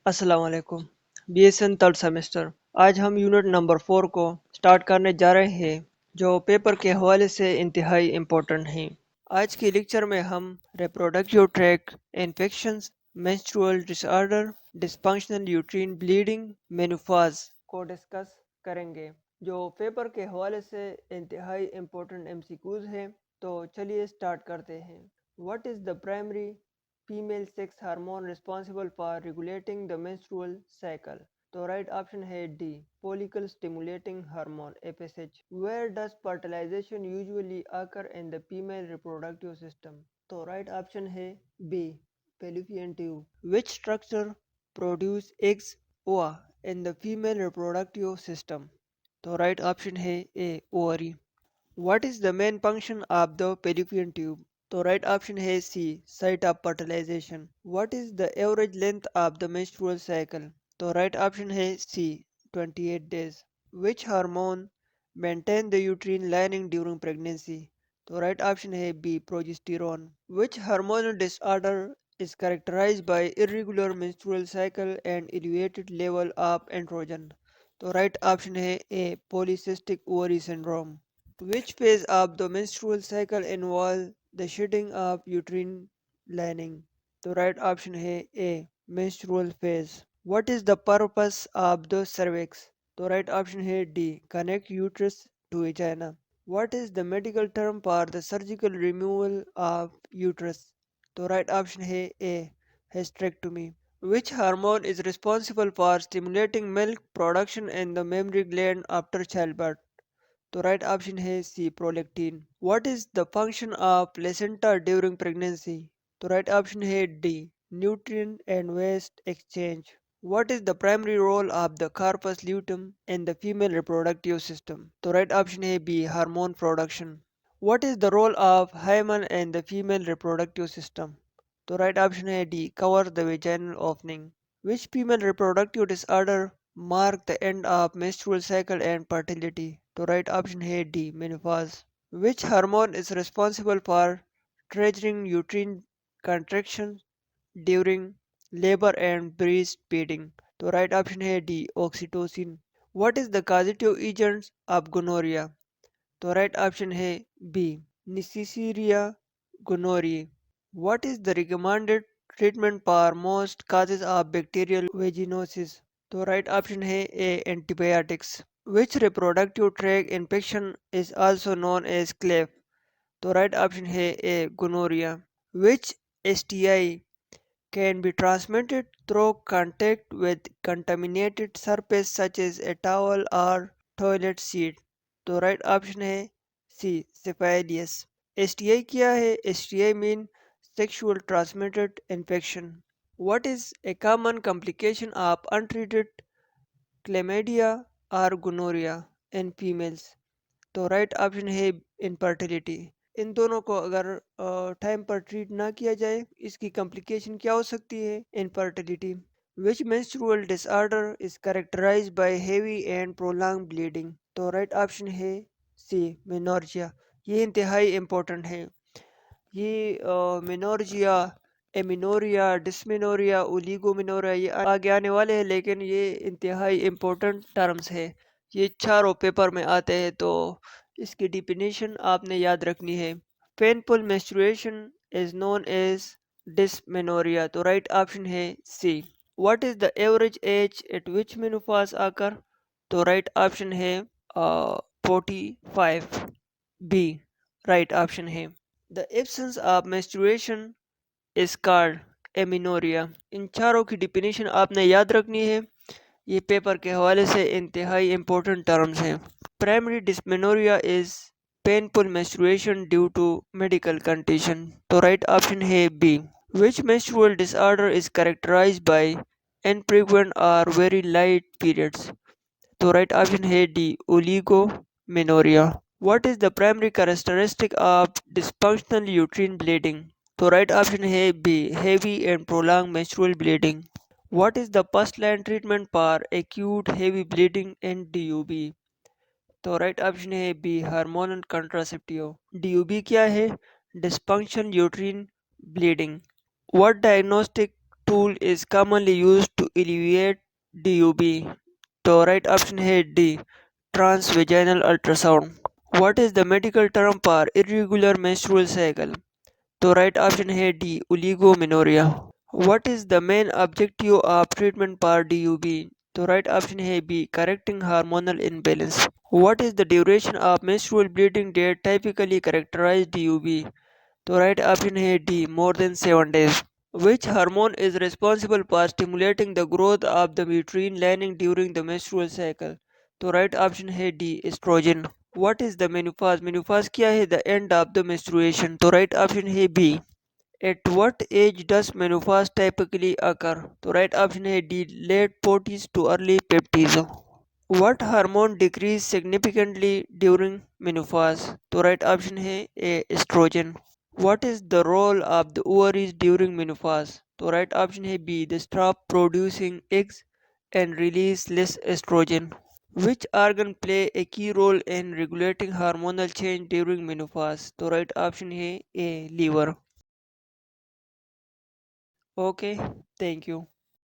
अस्सलाम वालेकुम। BSN third semester. आज हम यूनिट नंबर 4 को स्टार्ट करने जा रहे हैं जो पेपर के हवाले से इंतहाई इम्पोर्टेंट हैं। आज के लेक्चर में हम reproductive tract infections, menstrual disorder, dysfunctional uterine bleeding, menopause को डिस्कस करेंगे जो पेपर के हवाले से इंतहाई इम्पोर्टेंट एमसीक्यूज हैं। तो चलिए स्टार्ट करते हैं। What is the primary female sex hormone responsible for regulating the menstrual cycle? तो राइट ऑप्शन है D, follicle stimulating hormone FSH. Where does fertilization usually occur in the female reproductive system? तो right option है B, fallopian tube. Which structure produce eggs ova in the female reproductive system? तो right option है ए, ovary. What is the main function of the fallopian tube? तो right option है C, site of fertilization. What is the average length of the menstrual cycle? तो right option है सी, 28 days. Which hormone maintain the uterine lining during pregnancy? तो right option है B, progesterone. Which hormonal disorder is characterized by irregular menstrual cycle and elevated level of androgen? तो right option है ए, polycystic ovary syndrome. Which phase of the menstrual cycle involves the shedding of uterine lining? The right option है A, menstrual phase. What is the purpose of the cervix? The right option है D, connect uterus to vagina. What is the medical term for the surgical removal of uterus? The right option है A, hysterectomy. Which hormone is responsible for stimulating milk production in the mammary gland after childbirth? तो right option है C, prolactin. What is the function of placenta during pregnancy? तो right option है D, nutrient and waste exchange. What is the primary role of the corpus luteum in the female reproductive system? तो right option है B, hormone production. What is the role of hymen in the female reproductive system? तो right option है D, cover the vaginal opening. Which female reproductive disorder mark the end of menstrual cycle and fertility? तो right option है D, menopause. Which hormone is responsible for triggering uterine contraction during labor and breastfeeding? तो right option है D, oxytocin. What is the causative agent of gonorrhea? तो right option है B, Neisseria gonorrhoeae. What is the recommended treatment for most causes of bacterial vaginosis? तो right option है ए, antibiotics. Which reproductive tract infection is also known as cleft? तो right option है ए, gonorrhea. Which STI can be transmitted through contact with contaminated surface such as a towel or toilet seat? तो right option है सी, syphilis. STI क्या है? STI mean sexual transmitted infection. What is a common complication of untreated chlamydia or gonorrhea in females? तो right option है infertility. इन दोनों को अगर time पर ट्रीट ना किया जाए इसकी कॉम्प्लिकेशन क्या हो सकती है? Infertility. Which menstrual disorder is characterized by heavy and prolonged bleeding? तो राइट ऑप्शन है सी, मेनोर्जिया. ये इंतहाई इम्पोर्टेंट है. ये मेनोर्जिया, एमिनोरिया, डिस्मेनोरिया, ओलिगोमेनोरिया ये आगे आने वाले हैं, लेकिन ये इंतहाई इम्पोर्टेंट टर्म्स है. ये चारों पेपर में आते हैं तो इसकी डिफिनीशन आपने याद रखनी है. Painful menstruation is known as dysmenorrhea. तो राइट ऑप्शन है C. What is the average age at which menopause occur? तो राइट ऑप्शन है 45. बी राइट ऑप्शन है. The absence of menstruation is called amenorrhea. इन चारों की डिफिनीशन आपने याद रखनी है. ये पेपर के हवाले से इंतहाई इम्पोर्टेंट टर्म्स हैं. Primary dysmenorrhoea is painful menstruation due to medical condition. तो राइट ऑप्शन है B. Which menstrual disorder is characterized by infrequent or very light periods? तो राइट ऑप्शन है D, oligomenorrhoea. What is the primary characteristic of dysfunctional uterine bleeding? तो right option है B, heavy and prolonged menstrual bleeding. What is the first line treatment for acute heavy bleeding in DUB? तो right option है B, hormonal contraceptive. DUB क्या है? Dysfunction uterine bleeding. What diagnostic tool is commonly used to alleviate DUB? तो right option है D, transvaginal ultrasound. What is the medical term for irregular menstrual cycle? तो right option है D, oligomenorrhoea. What is the main objective of treatment for DUB? तो right option है B, correcting hormonal imbalance. What is the duration of menstrual bleeding that typically characterize DUB? तो right option है D, more than 7 days। Which hormone is responsible for stimulating the growth of the uterine lining during the menstrual cycle? तो right option है D, oestrogen. What is the menopause? Menopause क्या है? The end of the menstruation। तो right option है B. At what age does menopause typically occur? तो right option है D, late 40s to early 50s। What hormone decrease significantly during menopause? तो right option है ए, oestrogen. What is the role of the ovaries during menopause? तो right option है B, they stop producing eggs and release less estrogen। Which organ play a key role in regulating hormonal change during menopause? तो right option है ए, liver। Okay, thank you।